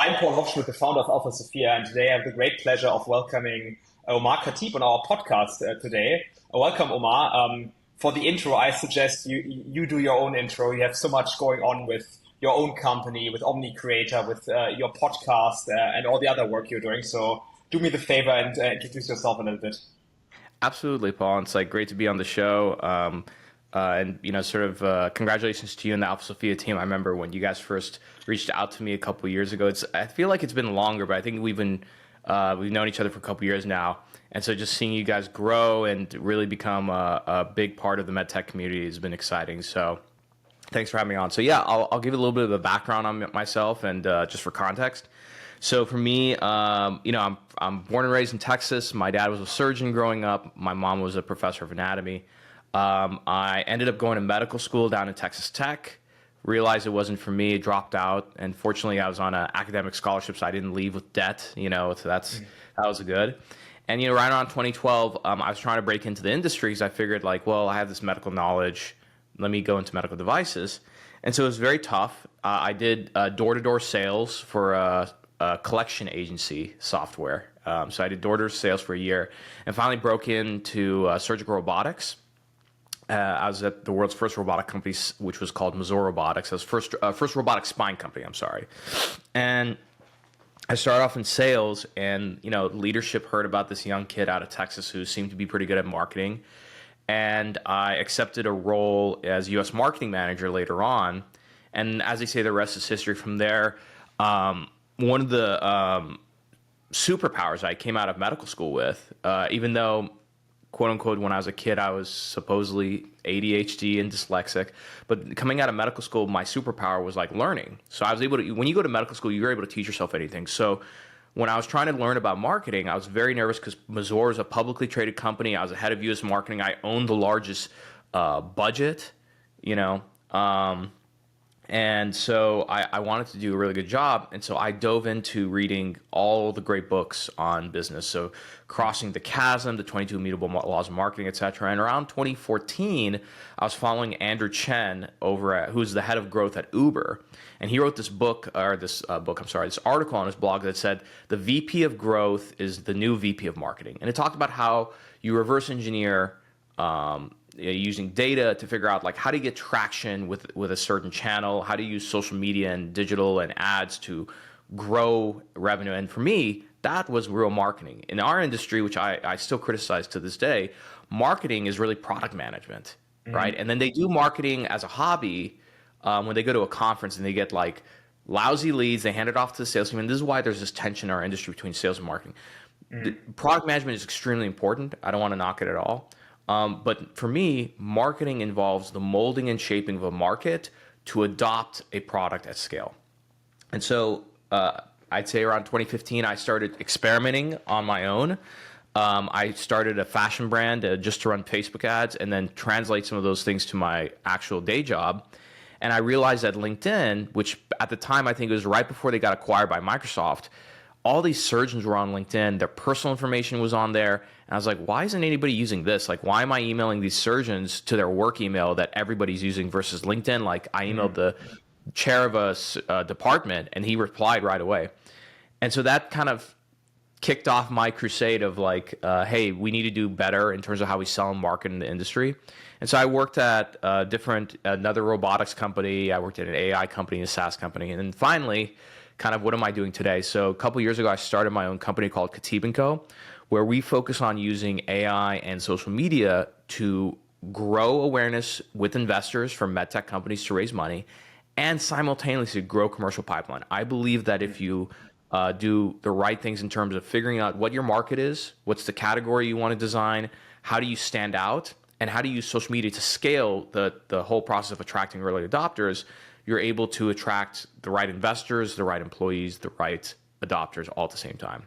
I'm Paul Hoffschmidt, the founder of Alpha Sophia, and today I have the great pleasure of welcoming Omar Khateeb on our podcast today. Welcome, Omar. For the intro, I suggest you do your own intro. You have so much going on with your own company, with Omni Creator, with your podcast, and all the other work you're doing. So do me the favor and introduce yourself a little bit. Absolutely, Paul. It's like great to be on the show. And congratulations to you and the Alpha Sophia team. I remember when you guys first reached out to me a couple of years ago. I feel like it's been longer, but I think we've known each other for a couple of years now. And so just seeing you guys grow and really become a big part of the MedTech community has been exciting. So thanks for having me on. So yeah, I'll give a little bit of a background on myself and just for context. So for me, I'm born and raised in Texas. My dad was a surgeon growing up. My mom was a professor of anatomy. I ended up going to medical school down in Texas Tech, realized it wasn't for me, dropped out, and fortunately I was on an academic scholarship, so I didn't leave with debt, so that was good. And, right around 2012, I was trying to break into the industry because I figured I have this medical knowledge, let me go into medical devices. And so it was very tough. I did door-to-door sales for a collection agency software. So I did door-to-door sales for a year and finally broke into surgical robotics. I was at the world's first robotic company, which was called Mazor Robotics. I was first robotic spine company, I'm sorry. And I started off in sales, and leadership heard about this young kid out of Texas who seemed to be pretty good at marketing. And I accepted a role as U.S. marketing manager later on. And as they say, the rest is history from there. One of the superpowers I came out of medical school with, even though, quote unquote, when I was a kid, I was supposedly ADHD and dyslexic. But coming out of medical school, my superpower was learning. So I was able to, when you go to medical school, you're able to teach yourself anything. So when I was trying to learn about marketing, I was very nervous because Mazor is a publicly traded company. I was the head of U.S. marketing. I owned the largest budget, and so I wanted to do a really good job. And so I dove into reading all the great books on business. So Crossing the Chasm, the 22 Immutable Laws of Marketing, et cetera. And around 2014, I was following Andrew Chen who's the head of growth at Uber. And he wrote this this article on his blog that said, the VP of growth is the new VP of marketing. And it talked about how you reverse engineer using data to figure out how do you get traction with a certain channel, how do you use social media and digital and ads to grow revenue. And for me, that was real marketing. In our industry, which I still criticize to this day, marketing is really product management, right? And then they do marketing as a hobby when they go to a conference and they get lousy leads, they hand it off to the sales team. And this is why there's this tension in our industry between sales and marketing. The product management is extremely important. I don't want to knock it at all. But for me, marketing involves the molding and shaping of a market to adopt a product at scale. And so I'd say around 2015, I started experimenting on my own. I started a fashion brand just to run Facebook ads and then translate some of those things to my actual day job. And I realized that LinkedIn, which at the time I think it was right before they got acquired by Microsoft, all these surgeons were on LinkedIn, their personal information was on there. And I was like, why isn't anybody using this? Why am I emailing these surgeons to their work email that everybody's using versus LinkedIn? I emailed the chair of a department and he replied right away. And so that kind of kicked off my crusade of hey, we need to do better in terms of how we sell and market in the industry. And so I worked at another robotics company. I worked at an AI company, a SaaS company. And then finally, kind of what am I doing today? So a couple of years ago, I started my own company called Khateeb & Co., where we focus on using AI and social media to grow awareness with investors for MedTech companies to raise money and simultaneously grow commercial pipeline. I believe that if you do the right things in terms of figuring out what your market is, what's the category you want to design, how do you stand out, and how do you use social media to scale the whole process of attracting early adopters, you're able to attract the right investors, the right employees, the right adopters all at the same time.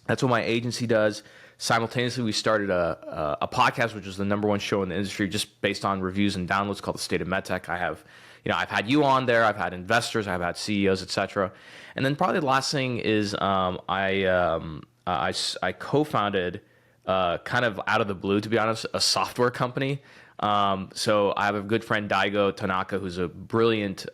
That's what my agency does. Simultaneously, we started a podcast, which was the number one show in the industry, just based on reviews and downloads, called The State of MedTech. I've had you on there. I've had investors. I've had CEOs, et cetera. And then probably the last thing is I co-founded, kind of out of the blue, to be honest, a software company. So I have a good friend, Daigo Tanaka, who's a brilliant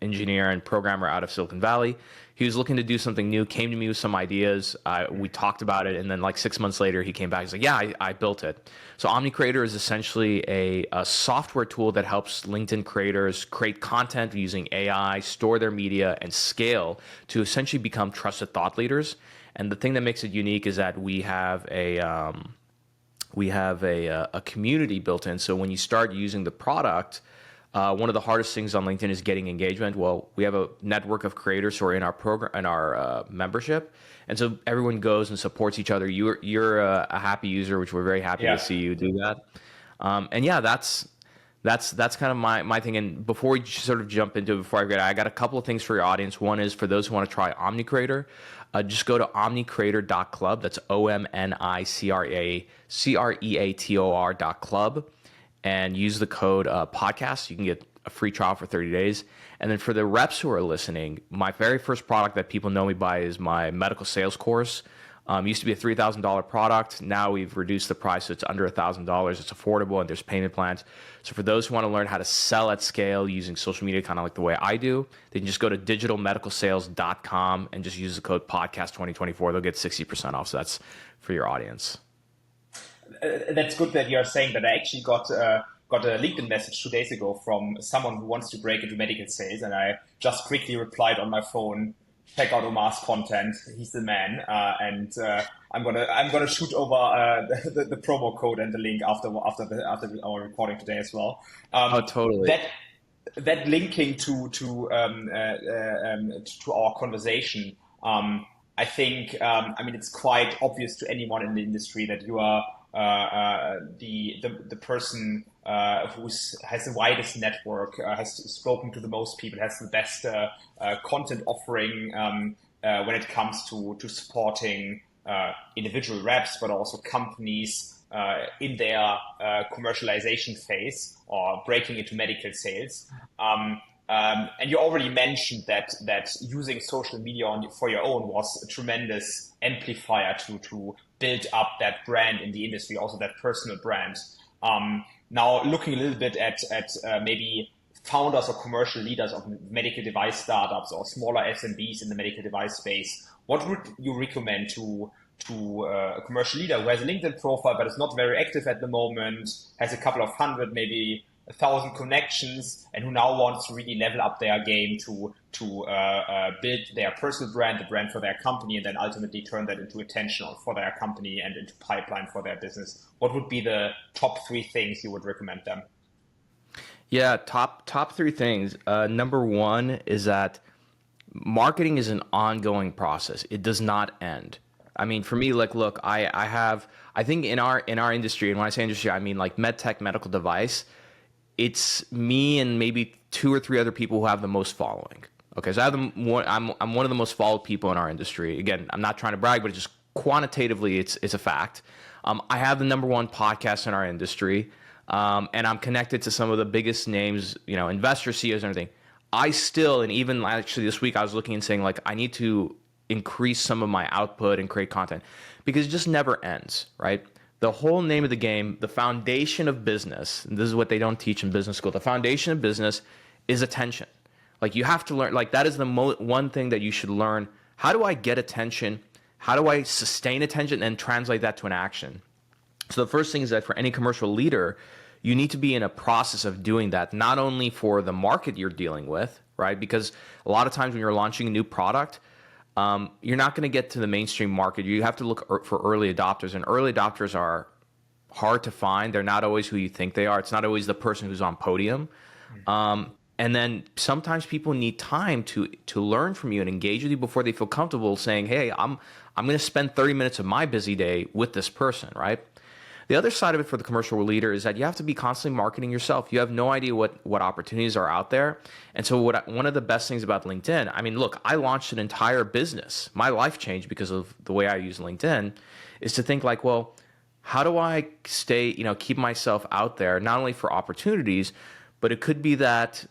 engineer and programmer out of Silicon Valley. He was looking to do something new, came to me with some ideas. We talked about it, and then like 6 months later, he came back. He's like, "Yeah, I built it." So OmniCreator is essentially a software tool that helps LinkedIn creators create content using AI, store their media, and scale to essentially become trusted thought leaders. And the thing that makes it unique is that we have a community built in. So when you start using the product, one of the hardest things on LinkedIn is getting engagement. Well, we have a network of creators who are in our program, in our membership, and so everyone goes and supports each other. You're a happy user, which we're very happy to see you do that. And yeah, that's kind of my thing. And before we sort of jump into it, before I forget, I got a couple of things for your audience. One is for those who want to try OmniCreator, just go to omnicreator.club. That's OMNICREATOR.club. And use the code podcast. You can get a free trial for 30 days. And then for the reps who are listening, my very first product that people know me by is my medical sales course. Used to be a $3,000 product. Now we've reduced the price, so it's under $1,000. It's affordable, and there's payment plans. So for those who want to learn how to sell at scale using social media, kind of like the way I do, they can just go to digitalmedicalsales.com and just use the code podcast2024. They'll get 60% off. So that's for your audience. That's good that you're saying that. I actually got a LinkedIn message 2 days ago from someone who wants to break into medical sales, and I just quickly replied on my phone, "Check out Omar's content. He's the man." And I'm gonna shoot over the promo code and the link after our recording today as well. Oh, totally. That linking to our conversation. I think it's quite obvious to anyone in the industry that you are the person who has the widest network, has spoken to the most people, has the best content offering when it comes to supporting individual reps, but also companies in their commercialization phase or breaking into medical sales. And you already mentioned that using social media for your own was a tremendous amplifier to build up that brand in the industry, also that personal brand. Now, looking a little bit at maybe founders or commercial leaders of medical device startups or smaller SMBs in the medical device space, what would you recommend to a commercial leader who has a LinkedIn profile but is not very active at the moment, has a couple of hundred, maybe 1,000 connections, and who now wants to really level up their game to build their personal brand, the brand for their company, and then ultimately turn that into attention for their company and into pipeline for their business? What would be the top 3 things you would recommend them? Yeah, top 3 things. Number 1 is that marketing is an ongoing process. It does not end. I mean, for me, like, look, I think in our industry, and when I say industry, I mean like MedTech, medical device, it's me and maybe 2 or 3 other people who have the most following. Okay, so I'm one of the most followed people in our industry. Again, I'm not trying to brag, but just quantitatively, it's a fact. I have the number 1 podcast in our industry, and I'm connected to some of the biggest names, investors, CEOs, and everything. I still, and even actually this week, I was looking and saying, like, I need to increase some of my output and create content because it just never ends, right? The whole name of the game, the foundation of business, and this is what they don't teach in business school, the foundation of business is attention. Like, you have to learn, like, that is the one thing that you should learn. How do I get attention? How do I sustain attention and translate that to an action? So the first thing is that for any commercial leader, you need to be in a process of doing that, not only for the market you're dealing with, right? Because a lot of times when you're launching a new product, you're not going to get to the mainstream market. You have to look for early adopters, and early adopters are hard to find. They're not always who you think they are. It's not always the person who's on podium. And then sometimes people need time to learn from you and engage with you before they feel comfortable saying, "Hey, I'm going to spend 30 minutes of my busy day with this person," right? The other side of it for the commercial leader is that you have to be constantly marketing yourself. You have no idea what opportunities are out there. And so one of the best things about LinkedIn, I mean, look, I launched an entire business. My life changed because of the way I use LinkedIn, is to think like, well, how do I keep myself out there, not only for opportunities, but it could be that,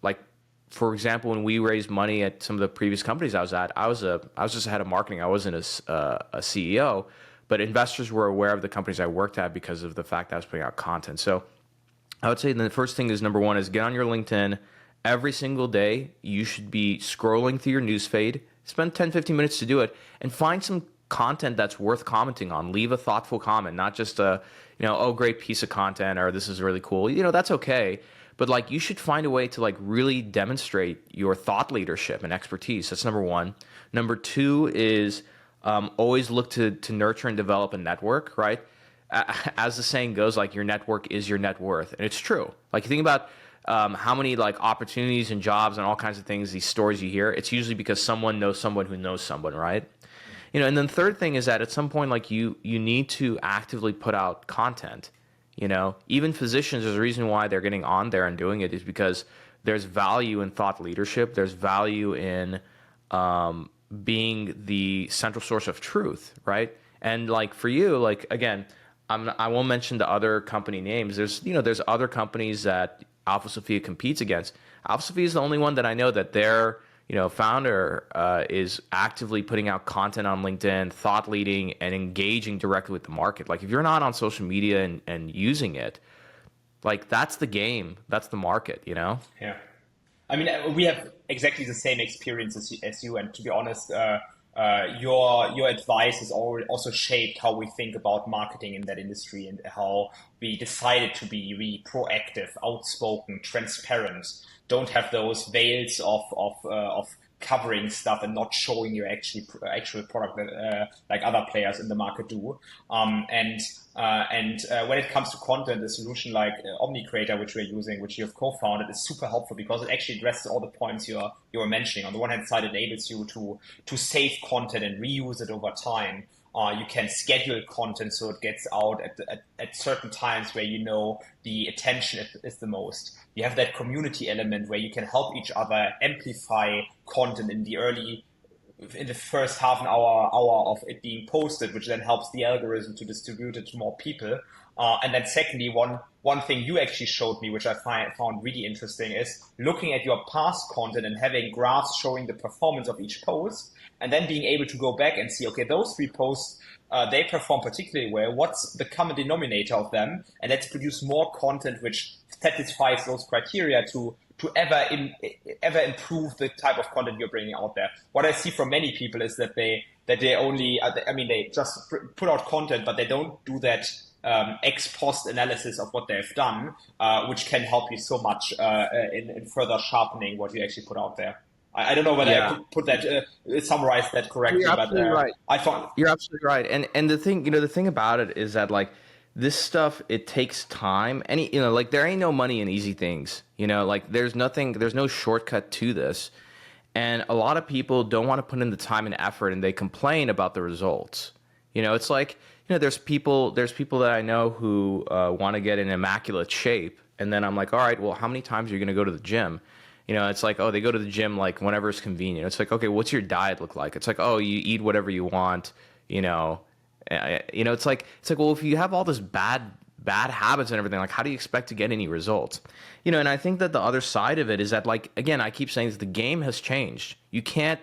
like, for example, when we raised money at some of the previous companies I was at, I was just a head of marketing. I wasn't a CEO. But investors were aware of the companies I worked at because of the fact that I was putting out content. So I would say the first thing is, number 1 is get on your LinkedIn every single day, you should be scrolling through your newsfeed, spend 10, 15 minutes to do it, and find some content that's worth commenting on. Leave a thoughtful comment, not just a, oh, great piece of content, or this is really cool. That's okay. But like, you should find a way to like really demonstrate your thought leadership and expertise. That's number one. Number two is always look to nurture and develop a network, right? As the saying goes, like, your network is your net worth. And it's true. Like, you think about how many like opportunities and jobs and all kinds of things, these stories you hear, it's usually because someone knows someone who knows someone, right? And then third thing is that at some point, like, you need to actively put out content. Even physicians, there's a reason why they're getting on there and doing it, is because there's value in thought leadership. There's value in being the central source of truth, right? And like, for you, like, again, I won't mention the other company names. There's other companies that Alpha Sophia competes against. Alpha Sophia is the only one that I know that their founder is actively putting out content on LinkedIn, thought leading, and engaging directly with the market. Like, if you're not on social media and using it, like, that's the game, that's the market, Yeah. I mean, we have exactly the same experience as you, and to be honest, your advice has also shaped how we think about marketing in that industry, and how we decided to be really proactive, outspoken, transparent. Don't have those veils of covering stuff and not showing your actual product like other players in the market do. And when it comes to content, a solution like Omni Creator, which we're using, which you have co-founded, is super helpful because it actually addresses all the points you were mentioning. On the one hand side, it enables you to save content and reuse it over time. You can schedule content so it gets out at certain times where the attention is the most. You have that community element where you can help each other amplify content in the first half an hour of it being posted, which then helps the algorithm to distribute it to more people. And then secondly, one thing you actually showed me, which I found really interesting, is looking at your past content and having graphs showing the performance of each post, and then being able to go back and see, okay, those 3 posts, they perform particularly well. What's the common denominator of them? And let's produce more content which satisfies those criteria to ever improve the type of content you're bringing out there. What I see from many people is that they only, they just put out content, but they don't do that ex post analysis of what they've done, which can help you so much in further sharpening what you actually put out there. I don't know whether I could put that, summarize that correctly, You're absolutely right. I found You're absolutely right. And the thing about it is that, like, this stuff, it takes time. Like, there ain't no money in easy things. Like, there's no shortcut to this. And a lot of people don't want to put in the time and effort, and they complain about the results. It's like, there's people that I know who want to get in immaculate shape. And then I'm like, all right, well, how many times are you going to go to the gym? It's like, oh, they go to the gym like whenever it's convenient. It's like, okay, what's your diet look like? It's like, oh, you eat whatever you want, It's like, well, if you have all this bad habits and everything, like, how do you expect to get any results? And I think that the other side of it is that, like, again, I keep saying this, the game has changed. You can't,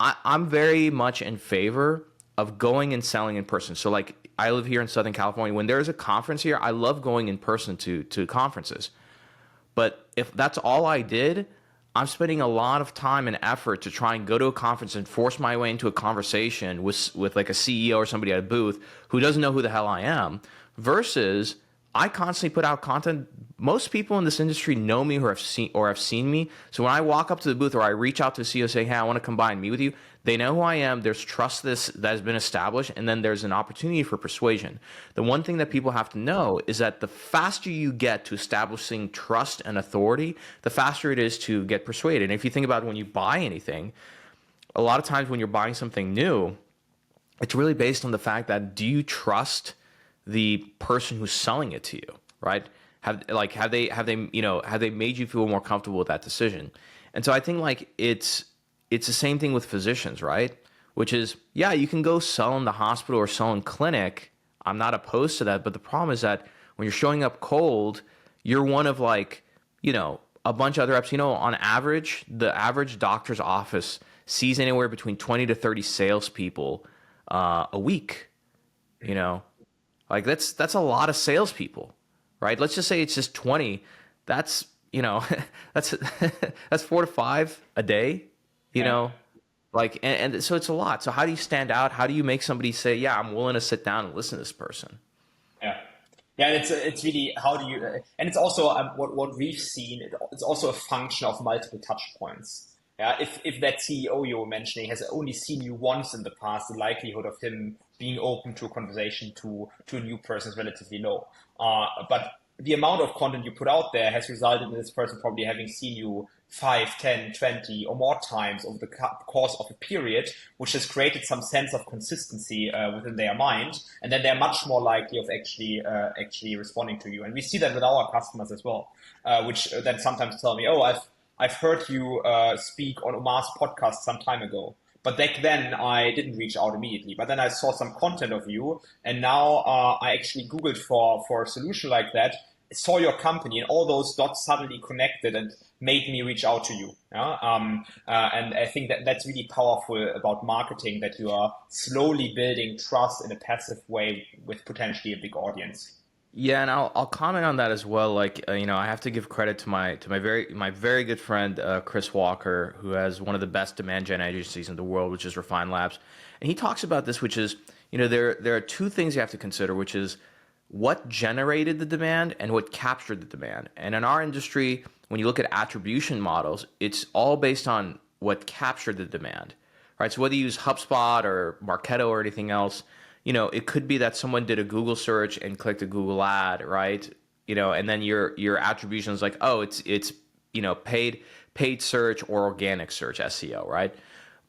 I'm very much in favor of going and selling in person. So, like, I live here in Southern California. When there's a conference here, I love going in person to conferences. But if that's all I did, I'm spending a lot of time and effort to try and go to a conference and force my way into a conversation with like a CEO or somebody at a booth who doesn't know who the hell I am, versus I constantly put out content. Most people in this industry know me or have seen me. So when I walk up to the booth or I reach out to a CEO saying, hey, I want to come by and meet with you, they know who I am. There's trust that has been established, and then there's an opportunity for persuasion. The one thing that people have to know is that the faster you get to establishing trust and authority, the faster it is to get persuaded. And if you think about when you buy anything, a lot of times when you're buying something new, it's really based on the fact that, do you trust the person who's selling it to you, right? Have they made you feel more comfortable with that decision? And so I think, like, it's the same thing with physicians, right? Which is, yeah, you can go sell in the hospital or sell in clinic. I'm not opposed to that, but the problem is that when you're showing up cold, you're one of, like, a bunch of other reps. On average, the average doctor's office sees anywhere between 20 to 30 salespeople a week. Like, that's a lot of salespeople, right? Let's just say it's just 20. That's that's that's 4 to 5 a day, you Yeah. know, like, and so it's a lot. So how do you stand out? How do you make somebody say, yeah, I'm willing to sit down and listen to this person? Yeah. Yeah, and it's really how do you, and it's also what we've seen. It's also a function of multiple touch points. Yeah, if that CEO you were mentioning has only seen you once in the past, the likelihood of him being open to a conversation to a new person is relatively low. But the amount of content you put out there has resulted in this person probably having seen you 5, 10, 20, or more times over the course of a period, which has created some sense of consistency within their mind, and then they're much more likely of actually responding to you. And we see that with our customers as well, which then sometimes tell me, "Oh, I've heard you speak on Omar's podcast some time ago." But back then, I didn't reach out immediately. But then I saw some content of you, and now I actually Googled for a solution like that, saw your company, and all those dots suddenly connected and made me reach out to you. Yeah? And I think that that's really powerful about marketing, that you are slowly building trust in a passive way with potentially a big audience. Yeah, and I'll comment on that as well. Like, I have to give credit to my very good friend Chris Walker, who has one of the best demand gen agencies in the world, which is Refine Labs, and he talks about this, which is, there are two things you have to consider, which is what generated the demand and what captured the demand. And in our industry, when you look at attribution models, it's all based on what captured the demand, right? So whether you use HubSpot or Marketo or anything else, it could be that someone did a Google search and clicked a Google ad, right? And then your attribution is like, oh, it's paid search or organic search, SEO, right?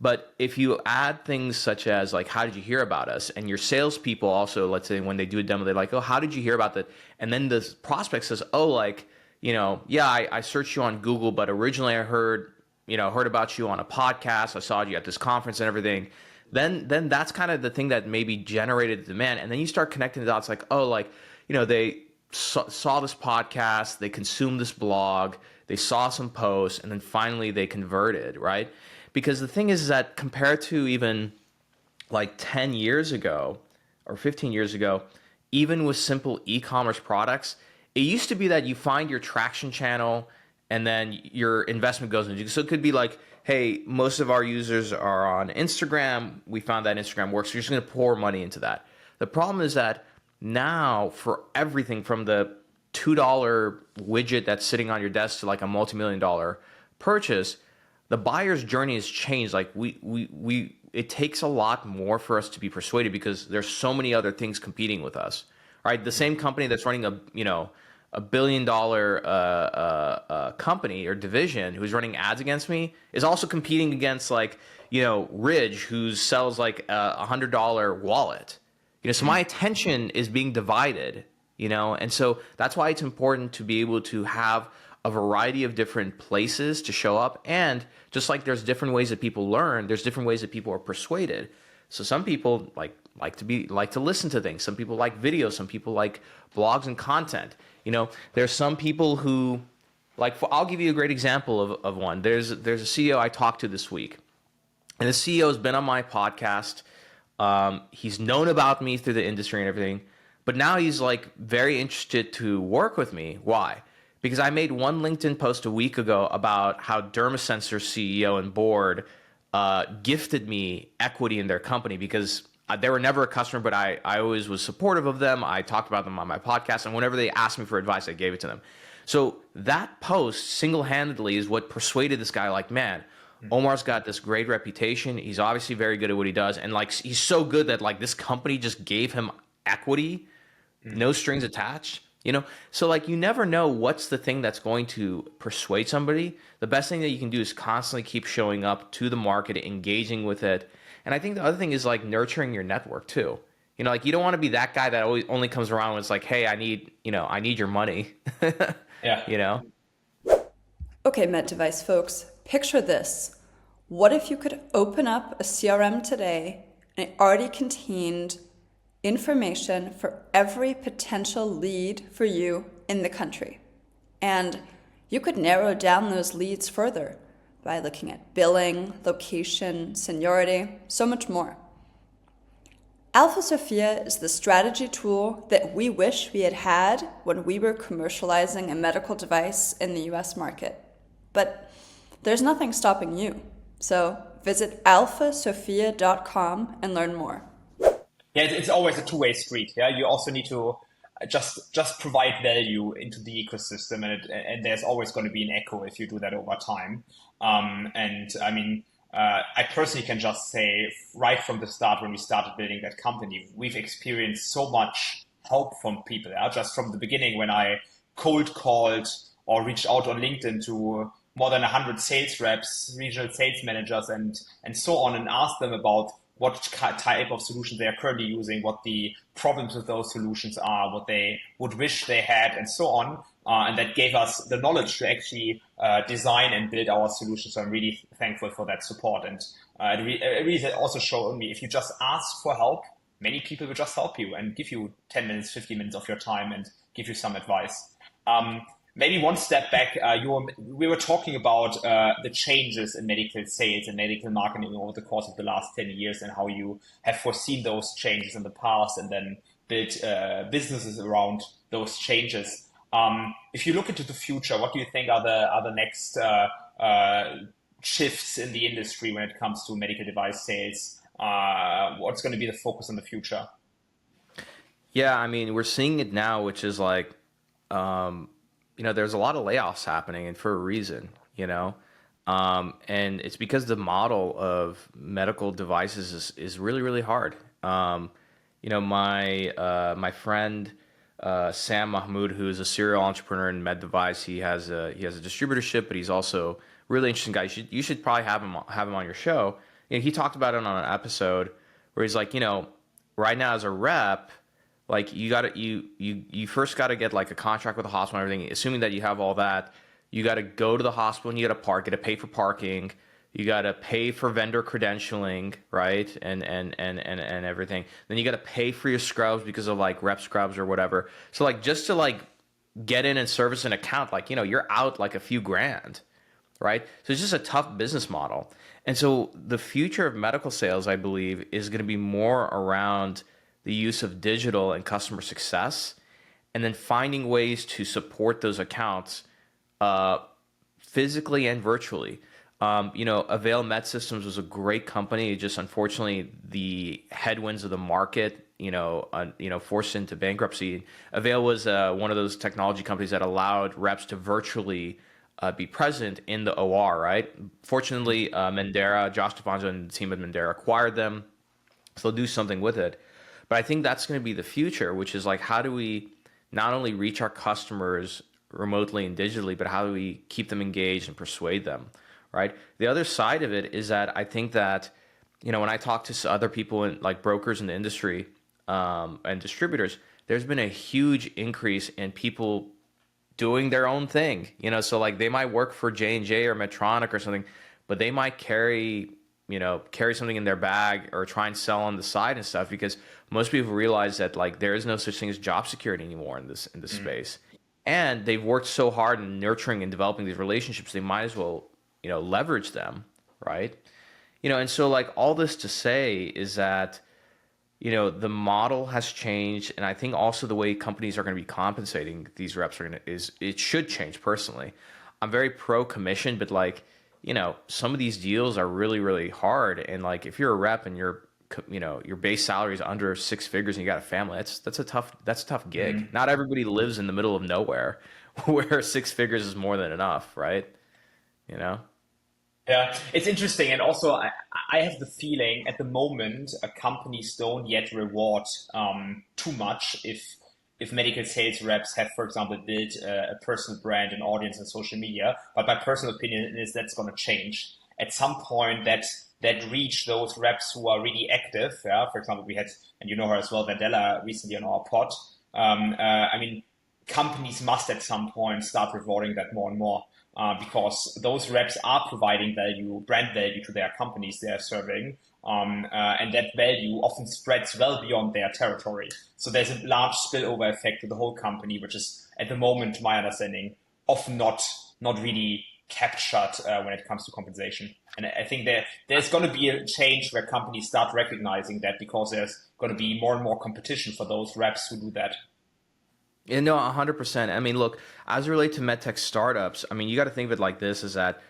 But if you add things such as like, how did you hear about us? And your salespeople also, let's say when they do a demo, they're like, oh, how did you hear about that? And then the prospect says, oh, like, yeah, I searched you on Google, but originally I heard about you on a podcast. I saw you at this conference and everything. Then that's kind of the thing that maybe generated the demand. And then you start connecting the dots like, oh, like, they saw this podcast, they consumed this blog, they saw some posts, and then finally they converted, right? Because the thing is that compared to even like 10 years ago or 15 years ago, even with simple e-commerce products, it used to be that you find your traction channel and then your investment goes into it. So it could be like, hey, most of our users are on Instagram. We found that Instagram works. So you're just going to pour money into that. The problem is that now for everything from the $2 widget that's sitting on your desk to like a multi-million-dollar purchase, the buyer's journey has changed. Like it takes a lot more for us to be persuaded because there's so many other things competing with us, right? The same company that's running a $1 billion company or division who's running ads against me is also competing against like, Ridge, who sells like a $100 wallet. So my attention is being divided, and so that's why it's important to be able to have a variety of different places to show up. And just like there's different ways that people learn, there's different ways that people are persuaded. So some people like to listen to things. Some people like videos. Some people like blogs and content. There's some people who I'll give you a great example of one. There's a CEO I talked to this week, and the CEO has been on my podcast. He's known about me through the industry and everything, but now he's like very interested to work with me. Why? Because I made one LinkedIn post a week ago about how Dermasensor's CEO and board gifted me equity in their company because they were never a customer, but I always was supportive of them. I talked about them on my podcast, and whenever they asked me for advice, I gave it to them. So that post single-handedly is what persuaded this guy, like, man, Omar's got this great reputation. He's obviously very good at what he does. And like, he's so good that like this company just gave him equity, no strings attached. So like you never know what's the thing that's going to persuade somebody. The best thing that you can do is constantly keep showing up to the market, engaging with it. And I think the other thing is like nurturing your network too. Like you don't want to be that guy that always only comes around when it's like, hey, I need your money. Yeah. Okay, med device folks, picture this. What if you could open up a CRM today and it already contained information for every potential lead for you in the country? And you could narrow down those leads further by looking at billing, location, seniority, so much more. Alpha Sophia is the strategy tool that we wish we had had when we were commercializing a medical device in the US market. But there's nothing stopping you. So visit alphasophia.com and learn more. Yeah, it's always a two-way street. Yeah, you also need to just provide value into the ecosystem, and there's always going to be an echo if you do that over time. I personally can just say right from the start when we started building that company, we've experienced so much help from people. Yeah? Just from the beginning when I cold called or reached out on LinkedIn to more than 100 sales reps, regional sales managers, and so on, and asked them about what type of solutions they are currently using, what the problems with those solutions are, what they would wish they had, and so on. And that gave us the knowledge to actually design and build our solutions. So I'm really thankful for that support. And it really also showed me if you just ask for help, many people will just help you and give you 10 minutes, 15 minutes of your time and give you some advice. Maybe one step back, we were talking about the changes in medical sales and medical marketing over the course of the last 10 years and how you have foreseen those changes in the past and then built businesses around those changes. If you look into the future, what do you think are the next shifts in the industry when it comes to medical device sales? What's going to be the focus in the future? Yeah, I mean, we're seeing it now, which is like, there's a lot of layoffs happening, and for a reason, and it's because the model of medical devices is really, really hard. My friend Sam Mahmood, who is a serial entrepreneur in med device, he has a distributorship, but he's also a really interesting guy. You should probably have him on your show. He talked about it on an episode where he's like, right now as a rep, like you first got to get like a contract with the hospital and everything. Assuming that you have all that, you got to go to the hospital and you got to park. You got to pay for parking. You got to pay for vendor credentialing, right? And everything. Then you got to pay for your scrubs because of like rep scrubs or whatever. So like just to like get in and service an account, like you're out like a few grand, right? So it's just a tough business model. And so the future of medical sales, I believe, is going to be more around the use of digital and customer success, and then finding ways to support those accounts physically and virtually. Avail Med Systems was a great company. Just unfortunately, the headwinds of the market, forced into bankruptcy. Avail was one of those technology companies that allowed reps to virtually be present in the OR, right? Fortunately, Josh DeFonso and the team at Mendera acquired them, so they'll do something with it. But I think that's going to be the future, which is like, how do we not only reach our customers remotely and digitally, but how do we keep them engaged and persuade them, right? The other side of it is that I think that, when I talk to other people in like brokers in the industry and distributors, there's been a huge increase in people doing their own thing, so like they might work for J&J or Medtronic or something, but they might carry something in their bag or try and sell on the side and stuff, because most people realize that like there is no such thing as job security anymore in this space. And they've worked so hard in nurturing and developing these relationships, they might as well, leverage them, right? And so like all this to say is that, the model has changed, and I think also the way companies are going to be compensating these reps it should change personally. I'm very pro commission, but like, some of these deals are really, really hard. And like, if you're a rep and your base salary is under 6 figures and you got a family, that's a tough gig. Mm-hmm. Not everybody lives in the middle of nowhere where 6 figures is more than enough, right? Yeah, it's interesting. And also I have the feeling at the moment, companies don't yet reward too much if medical sales reps have, for example, built a personal brand and audience on social media. But my personal opinion is that's going to change. At some point, that reach those reps who are really active. Yeah? For example, we had, and you know her as well, Vandella, recently on our pod. Companies must at some point start rewarding that more and more. Because those reps are providing brand value to their companies they are serving. And that value often spreads well beyond their territory. So there's a large spillover effect to the whole company, which is at the moment, to my understanding, often not really captured when it comes to compensation. And I think there's going to be a change where companies start recognizing that, because there's going to be more and more competition for those reps who do that. Yeah, no, 100%. I mean, look, as it relates to MedTech startups, I mean, you got to think of it like this: is that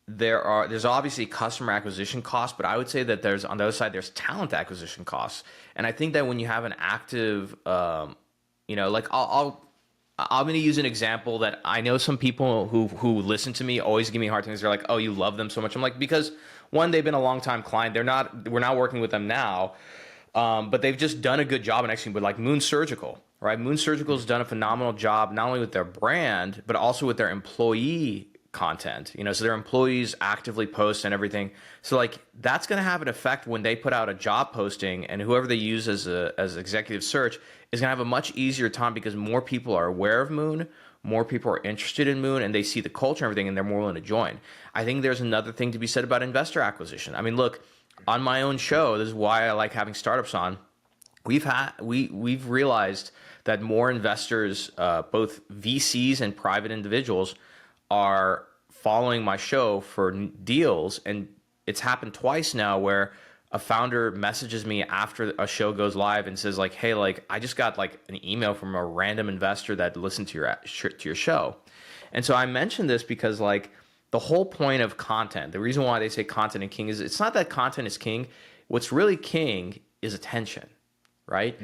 there's obviously customer acquisition costs, but I would say that there's, on the other side, there's talent acquisition costs. And I think that when you have an active, like I'm going to use an example that I know some people who listen to me always give me hard times. They're like, "Oh, you love them so much." I'm like, because one, they've been a long time client. We're not working with them now, but they've just done a good job in executing. But like Moon Surgical, right? Moon Surgical has done a phenomenal job not only with their brand but also with their employee content. So their employees actively post and everything. So like that's going to have an effect when they put out a job posting, and whoever they use as executive search is going to have a much easier time, because more people are aware of Moon, more people are interested in Moon, and they see the culture and everything, and they're more willing to join. I think there's another thing to be said about investor acquisition. I mean, look, on my own show, this is why I like having startups on. We've realized that more investors, both VCs and private individuals, are following my show for deals, and it's happened twice now where a founder messages me after a show goes live and says like, "Hey, like I just got like an email from a random investor that listened to your show." And so I mentioned this because like the whole point of content, the reason why they say content is king, is it's not that content is king. What's really king is attention, right?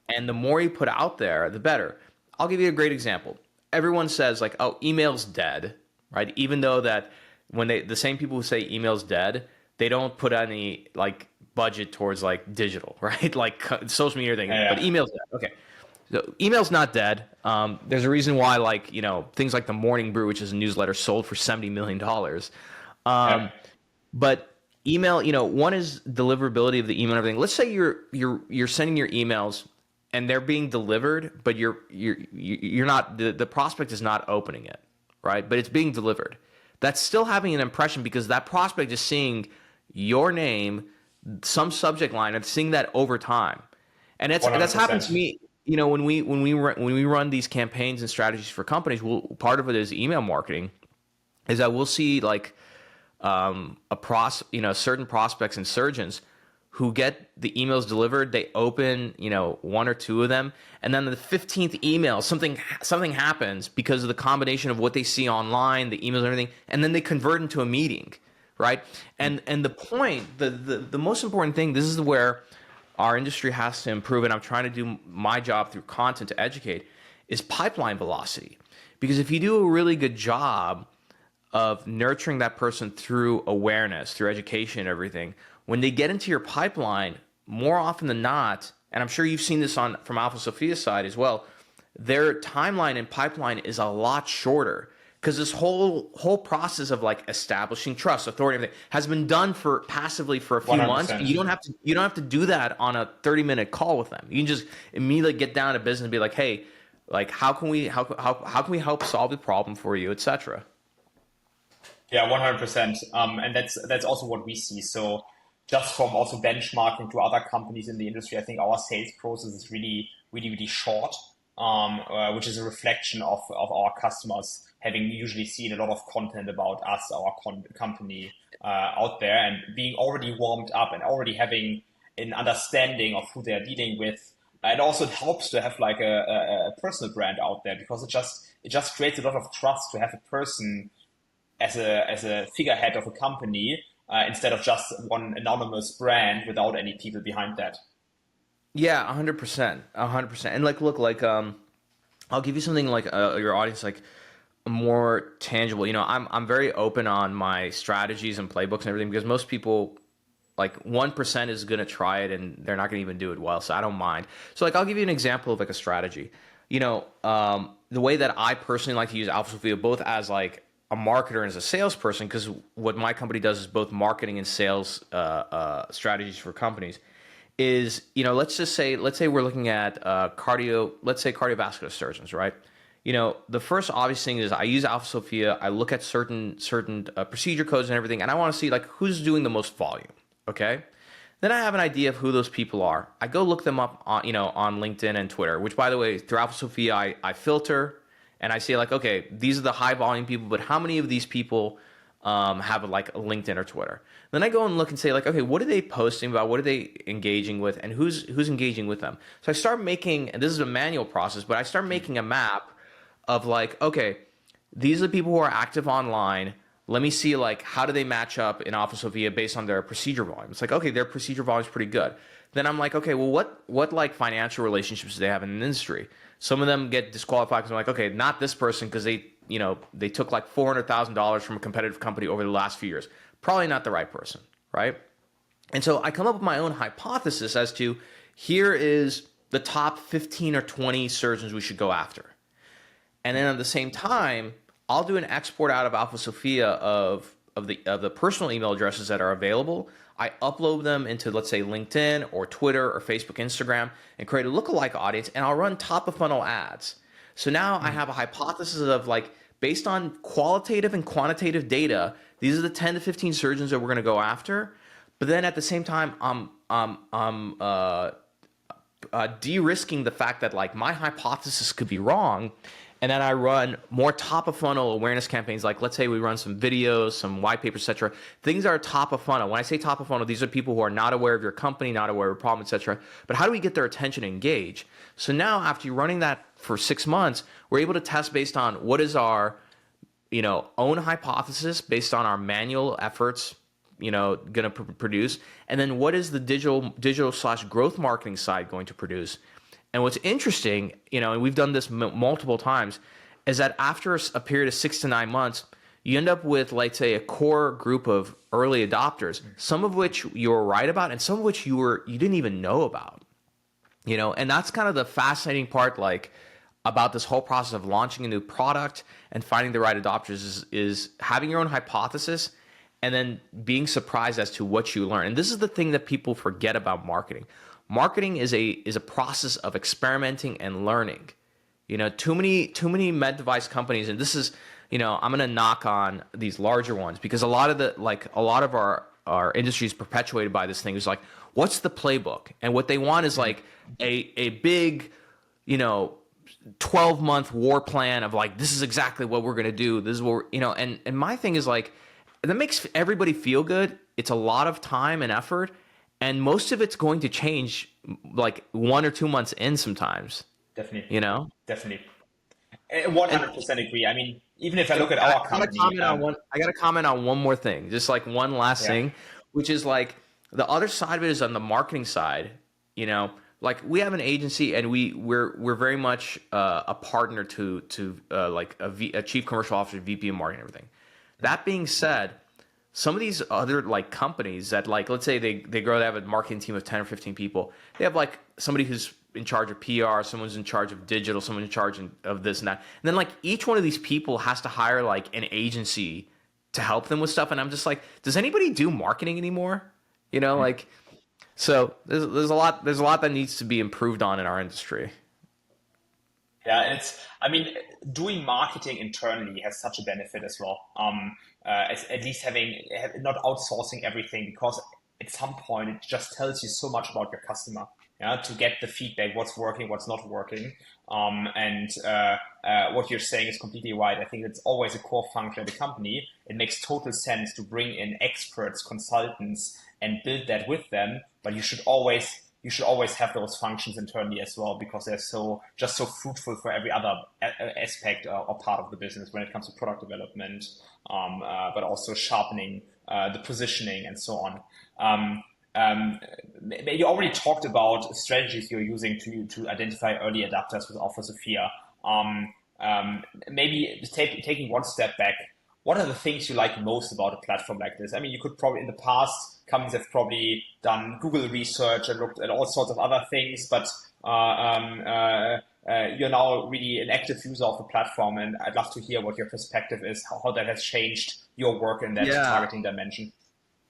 And the more you put out there, the better. I'll give you a great example. Everyone says like, "Oh, email's dead," right? Even though that when the same people who say email's dead, they don't put any like budget towards like digital, right? Like social media thing, but email's dead. Okay. So email's not dead. There's a reason why, like, things like the Morning Brew, which is a newsletter, sold for $70 million. But email, one is deliverability of the email and everything. Let's say you're sending your emails and they're being delivered, but you're not, the prospect is not opening it, right? But it's being delivered. That's still having an impression, because that prospect is seeing your name, some subject line, and seeing that over time. And that's happened to me. When we run these campaigns and strategies for companies, part of it is email marketing. Is that we'll see like certain prospects and surgeons who get the emails delivered, they open, one or two of them, and then the 15th email, something happens because of the combination of what they see online, the emails and everything, and then they convert into a meeting, right? And the point, the most important thing, this is where our industry has to improve, and I'm trying to do my job through content to educate, is pipeline velocity. Because if you do a really good job of nurturing that person through awareness, through education and everything, when they get into your pipeline, more often than not, and I'm sure you've seen this from Alpha Sophia's side as well, their timeline and pipeline is a lot shorter, because this whole process of like establishing trust, authority, everything has been done passively for a few 100%. months. And you don't have to do that on a 30-minute call with them. You can just immediately get down to business and be like, "Hey, like how can we help solve the problem for you, etc." Yeah, 100%. And that's also what we see. So just from also benchmarking to other companies in the industry, I think our sales process is really, really, really short, which is a reflection of our customers having usually seen a lot of content about us, our company out there, and being already warmed up and already having an understanding of who they're dealing with. And also it helps to have like a personal brand out there, because it just creates a lot of trust to have a person as a figurehead of a company, instead of just one anonymous brand without any people behind that. Yeah, 100%, 100%. And like, look, like, I'll give you something like your audience, like more tangible. I'm very open on my strategies and playbooks and everything, because most people, like 1% is going to try it and they're not going to even do it well. So I don't mind. So like, I'll give you an example of like a strategy. The way that I personally like to use Alpha Sophia, both as like a marketer and as a salesperson, because what my company does is both marketing and sales strategies for companies, is, let's say we're looking at cardiovascular surgeons, right? The first obvious thing is I use Alpha Sophia. I look at certain procedure codes and everything, and I want to see like who's doing the most volume. Okay. Then I have an idea of who those people are. I go look them up on LinkedIn and Twitter, which, by the way, through Alpha Sophia, I filter and I say like, okay, these are the high volume people, but how many of these people have like a LinkedIn or Twitter? Then I go and look and say like, okay, what are they posting about? What are they engaging with? And who's engaging with them? So I start making, and this is a manual process, but I start making a map of like, okay, these are the people who are active online. Let me see like how do they match up in Alpha Sophia based on their procedure volume. It's like, okay, their procedure volume is pretty good. Then I'm like, okay, well, what like financial relationships do they have in the industry? Some of them get disqualified because I'm like, okay, not this person because they took like $400,000 from a competitive company over the last few years. Probably not the right person, right? And so I come up with my own hypothesis as to here is the top 15 or 20 surgeons we should go after. And then at the same time, I'll do an export out of Alpha Sophia of the personal email addresses that are available. I upload them into, let's say, LinkedIn or Twitter or Facebook, Instagram, and create a lookalike audience, and I'll run top of funnel ads. So now I have a hypothesis of like, based on qualitative and quantitative data, these are the 10 to 15 surgeons that we're going to go after. But then at the same time, I'm de-risking the fact that like my hypothesis could be wrong. And then I run more top of funnel awareness campaigns. Like let's say we run some videos, some white papers, etc. Things that are top of funnel. When I say top of funnel, these are people who are not aware of your company, not aware of a problem, etc. But how do we get their attention and engage? So now after you're running that for 6 months, we're able to test based on what is our, own hypothesis based on our manual efforts, going to produce, and then what is the digital/growth marketing side going to produce? And what's interesting, and we've done this multiple times, is that after a period of 6 to 9 months, you end up with, like, say, a core group of early adopters, some of which you were right about, and some of which you didn't even know about. And that's kind of the fascinating part, like, about this whole process of launching a new product and finding the right adopters is having your own hypothesis and then being surprised as to what you learn. And this is the thing that people forget about marketing. Marketing is a process of experimenting and learning. Too many med device companies, and this is, I'm going to knock on these larger ones because a lot of our industry is perpetuated by this thing. It's like, what's the playbook? And what they want is like a big, 12-month war plan of like, this is exactly what we're going to do. This is what and my thing is like, that makes everybody feel good. It's a lot of time and effort. And most of it's going to change like 1 or 2 months in sometimes. Definitely. Definitely. 100% agree. I mean, even if I look at our company. I got to comment on one more thing, just like one last thing, which is like the other side of it is on the marketing side. Like we have an agency and we're very much a partner to like a chief commercial officer, VP of marketing, and everything. That being said, some of these other like companies that like, let's say they grow, they have a marketing team of 10 or 15 people. They have like somebody who's in charge of PR, someone's in charge of digital, someone in charge of this and that. And then like each one of these people has to hire like an agency to help them with stuff. And I'm just like, does anybody do marketing anymore? Like, so there's a lot that needs to be improved on in our industry. Yeah, doing marketing internally has such a benefit as well. At least not outsourcing everything, because at some point it just tells you so much about your customer. To get the feedback, what's working, what's not working, and what you're saying is completely right. I think it's always a core function of the company. It makes total sense to bring in experts, consultants, and build that with them. But you should always have those functions internally as well, because they're so fruitful for every other aspect or part of the business when it comes to product development, but also sharpening the positioning and so on. You already talked about strategies you're using to identify early adopters with Alpha Sophia. Maybe taking one step back, what are the things you like most about a platform like this? I mean, you could probably, in the past, companies have probably done Google research and looked at all sorts of other things, but you're now really an active user of the platform, and I'd love to hear what your perspective is, how that has changed your work in that targeting dimension.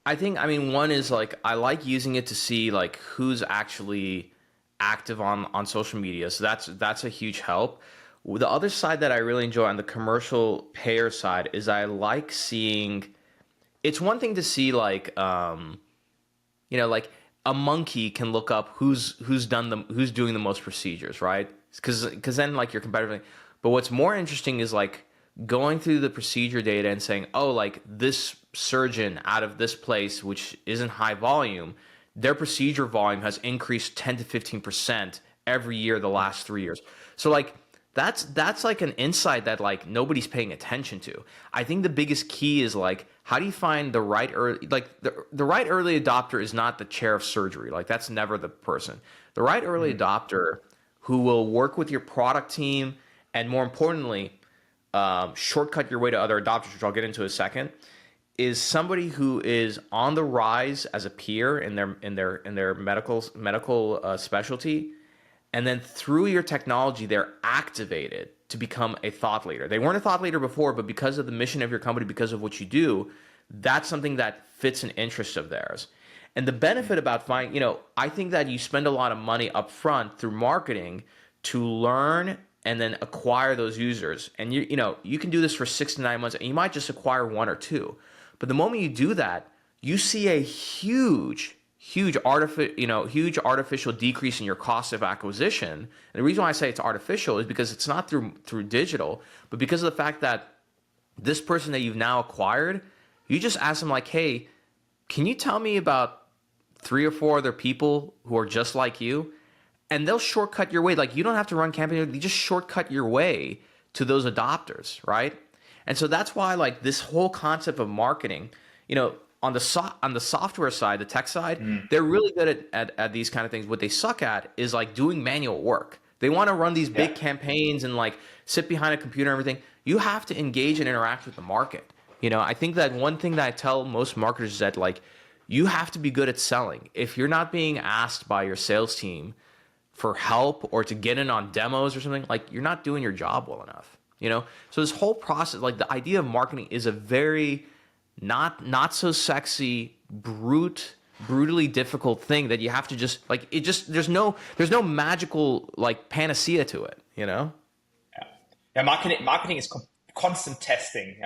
One is like, I like using it to see like who's actually active on social media. So that's a huge help. The other side that I really enjoy on the commercial payer side is I like seeing, it's one thing to see like, like a monkey can look up who's doing the most procedures, right? Because then like your competitor, But what's more interesting is like going through the procedure data and saying, oh, like this surgeon out of this place, which isn't high volume, their procedure volume has increased 10 to 15% every year the last 3 years. So like that's like an insight that like nobody's paying attention to. I think the biggest key is like, how do you find the right early, like the right early adopter is not the chair of surgery. Like that's never the person. The right early adopter who will work with your product team and more importantly, shortcut your way to other adopters, which I'll get into in a second, is somebody who is on the rise as a peer in their medical specialty, and then through your technology, they're activated to become a thought leader. They weren't a thought leader before, but because of the mission of your company, because of what you do, that's something that fits an interest of theirs. And the benefit about finding, I think that you spend a lot of money up front through marketing to learn and then acquire those users. And you can do this for 6 to 9 months, and you might just acquire 1 or 2. But the moment you do that, you see a huge artificial decrease in your cost of acquisition. And the reason why I say it's artificial is because it's not through digital, but because of the fact that this person that you've now acquired, you just ask them like, hey, can you tell me about 3 or 4 other people who are just like you? And they'll shortcut your way. Like you don't have to run campaigns. You just shortcut your way to those adopters, right? And so that's why like this whole concept of marketing, on the software side, the tech side, they're really good at these kind of things. What they suck at is like doing manual work. They want to run these big campaigns and like sit behind a computer and everything. You have to engage and interact with the market. I think that one thing that I tell most marketers is that like you have to be good at selling. If you're not being asked by your sales team for help or to get in on demos or something, like you're not doing your job well enough. So this whole process, like the idea of marketing is a very not so sexy, brutally difficult thing that you have to just like there's no magical like panacea to it, Yeah, marketing is constant testing,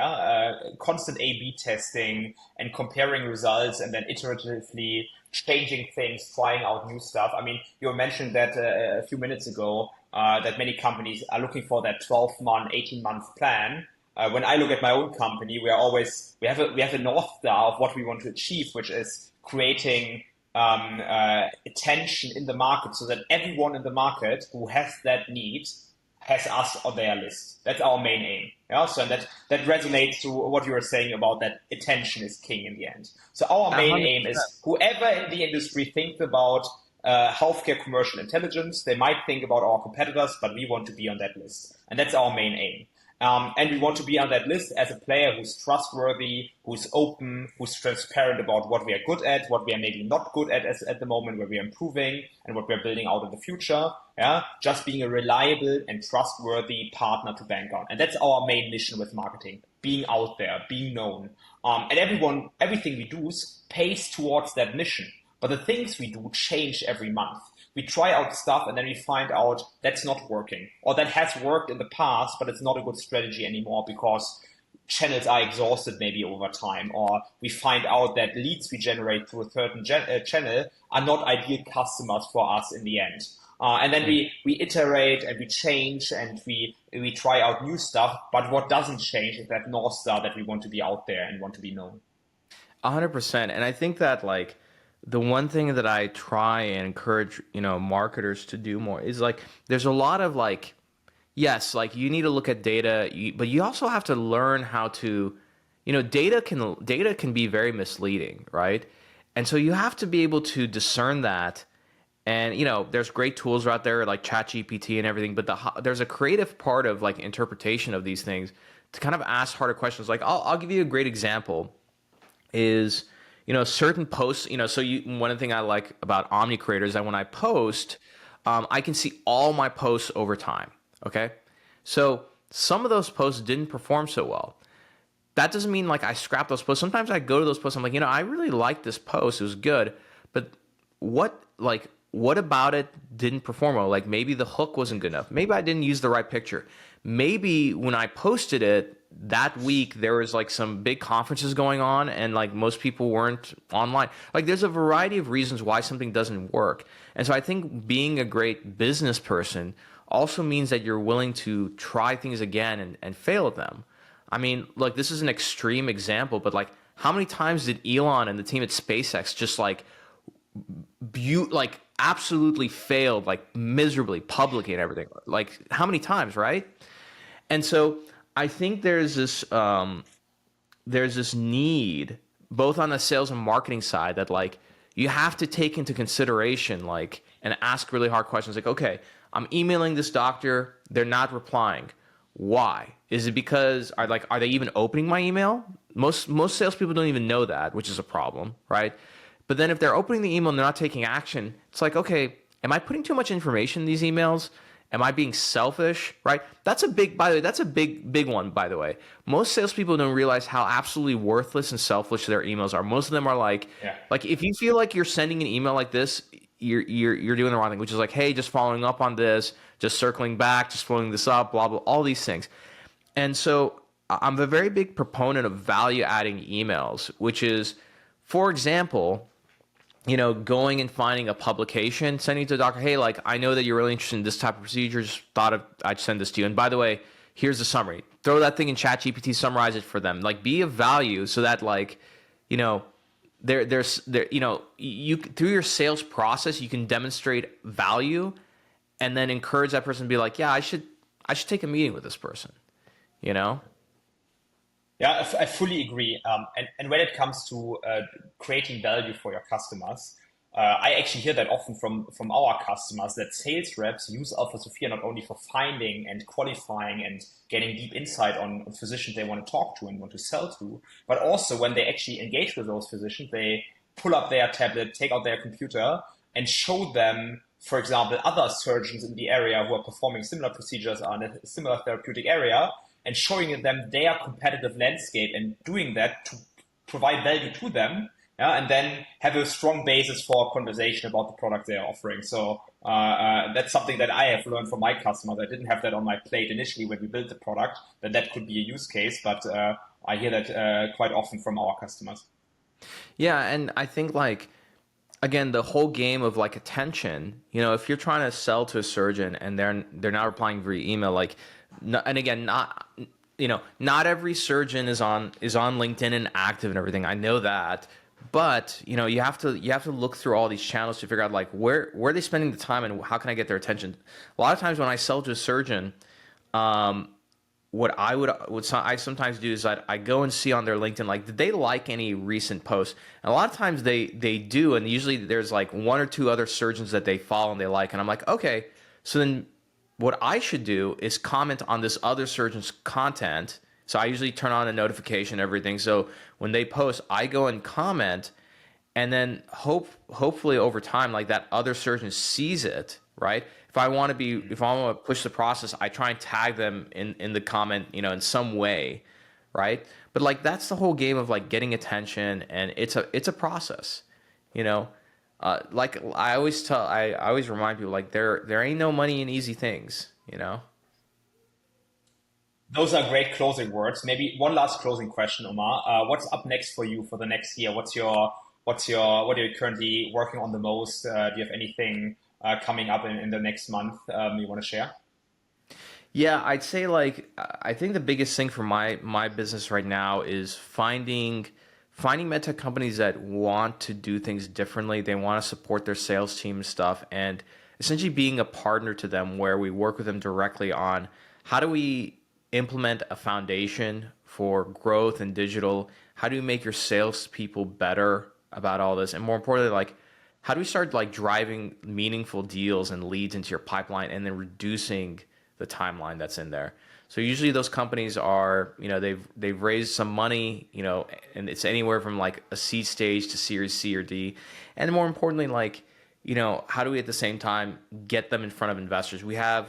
constant A/B testing and comparing results and then iteratively changing things, trying out new stuff. I mean, you mentioned that a few minutes ago that many companies are looking for that 12-month, 18-month plan. When I look at my own company, we have a North Star of what we want to achieve, which is creating attention in the market so that everyone in the market who has that need has us on their list. That's our main aim. Yeah, so that resonates to what you were saying about that attention is king in the end. So our main 100%. Aim is whoever in the industry thinks about healthcare commercial intelligence, they might think about our competitors, but we want to be on that list. And that's our main aim. And we want to be on that list as a player who's trustworthy, who's open, who's transparent about what we are good at, what we are maybe not good at the moment, where we are improving and what we're building out in the future. Yeah, just being a reliable and trustworthy partner to bank on. And that's our main mission with marketing, being out there, being known. And everything we do pays towards that mission. But the things we do change every month. We try out stuff and then we find out that's not working, or that has worked in the past, but it's not a good strategy anymore because channels are exhausted maybe over time, or we find out that leads we generate through a certain channel are not ideal customers for us in the end. And then we iterate and we change and we try out new stuff. But what doesn't change is that North Star that we want to be out there and want to be known. 100%. And I think that like, the one thing that I try and encourage, marketers to do more is like, there's a lot of like, yes, like you need to look at data, but you also have to learn how to, data can be very misleading, right? And so you have to be able to discern that. And, there's great tools out there like ChatGPT and everything, but there's a creative part of like interpretation of these things to kind of ask harder questions. Like I'll give you a great example is, certain posts, one of the things I like about Omni creators is that when I post, I can see all my posts over time. Okay. So some of those posts didn't perform so well. That doesn't mean like I scrap those posts. Sometimes I go to those posts. I'm like, I really like this post. It was good. But what about it didn't perform well? Like maybe the hook wasn't good enough. Maybe I didn't use the right picture. Maybe when I posted it, that week there was like some big conferences going on and like most people weren't online. Like there's a variety of reasons why something doesn't work. And so I think being a great business person also means that you're willing to try things again and fail at them. I mean, look, this is an extreme example, but like, how many times did Elon and the team at SpaceX just like absolutely failed, like miserably, publicly and everything? Like, how many times, right? And so I think there's this need both on the sales and marketing side that like you have to take into consideration, like, and ask really hard questions like, okay, I'm emailing this doctor, they're not replying. Why? Is it because are they even opening my email? Most salespeople don't even know that, which is a problem, right? But then if they're opening the email and they're not taking action, it's like, okay, am I putting too much information in these emails? Am I being selfish, right? That's a big one, by the way. Most salespeople don't realize how absolutely worthless and selfish their emails are. Most of them are like if you feel like you're sending an email like this, you're doing the wrong thing, which is like, hey, just following up on this, just circling back, just following this up, blah, blah, all these things. And so I'm a very big proponent of value-adding emails, which is, for example, going and finding a publication, sending it to a doctor, hey, like, I know that you're really interested in this type of procedure, just thought I'd send this to you. And by the way, here's the summary. Throw that thing in ChatGPT, summarize it for them. Like, be of value so that, like, there's you through your sales process, you can demonstrate value and then encourage that person to be like, yeah, I should take a meeting with this person, Yeah, I fully agree. And when it comes to creating value for your customers, I actually hear that often from our customers that sales reps use Alpha Sophia not only for finding and qualifying and getting deep insight on physicians they want to talk to and want to sell to, but also when they actually engage with those physicians, they pull up their tablet, take out their computer, and show them, for example, other surgeons in the area who are performing similar procedures on a similar therapeutic area, and showing them their competitive landscape and doing that to provide value to them, and then have a strong basis for a conversation about the product they are offering. So that's something that I have learned from my customers. I didn't have that on my plate initially when we built the product, that could be a use case, but I hear that quite often from our customers. Yeah, and I think, like, again, the whole game of like attention, if you're trying to sell to a surgeon and they're not replying via email, like, and again, not every surgeon is on LinkedIn and active and everything. I know that, but you have to look through all these channels to figure out like where are they spending the time and how can I get their attention. A lot of times when I sell to a surgeon, what I sometimes do is I go and see on their LinkedIn, like, did they like any recent posts? And a lot of times they do, and usually there's like one or two other surgeons that they follow and they like, and I'm like, okay, so then what I should do is comment on this other surgeon's content. So I usually turn on a notification and everything. So when they post, I go and comment, and then hopefully over time, like, that other surgeon sees it, right? If I want to push the process, I try and tag them in the comment, in some way, right? But like, that's the whole game of like getting attention, and it's a process, like I always remind people, like, there ain't no money in easy things, Those are great closing words. Maybe one last closing question, Omar. What's up next for you for the next year? What are you currently working on the most? Do you have anything coming up in the next month you want to share? Yeah, I'd say, like, I think the biggest thing for my business right now is finding MedTech companies that want to do things differently. They want to support their sales team and stuff, and essentially being a partner to them where we work with them directly on how do we implement a foundation for growth and digital? How do you make your salespeople better about all this? And more importantly, like, how do we start like driving meaningful deals and leads into your pipeline and then reducing the timeline that's in there? So usually those companies are, they've raised some money, and it's anywhere from like a seed stage to Series C or D. And more importantly, like, how do we at the same time get them in front of investors? We have,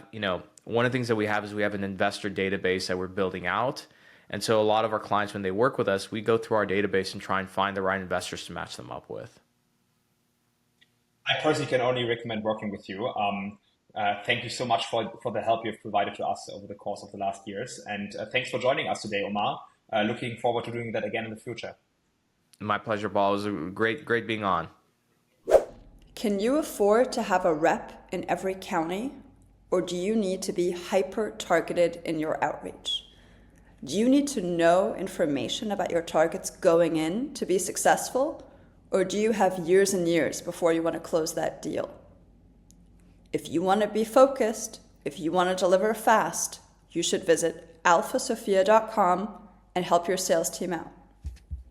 one of the things that we have is we have an investor database that we're building out. And so a lot of our clients, when they work with us, we go through our database and try and find the right investors to match them up with. I personally can only recommend working with you. Thank you so much for the help you've provided to us over the course of the last years. And thanks for joining us today, Omar. Looking forward to doing that again in the future. My pleasure, Paul. It was great being on. Can you afford to have a rep in every county? or do you need to be hyper-targeted in your outreach? Do you need to know information about your targets going in to be successful, or do you have years and years before you want to close that deal? If you want to be focused, if you want to deliver fast, you should visit alphasophia.com and help your sales team out.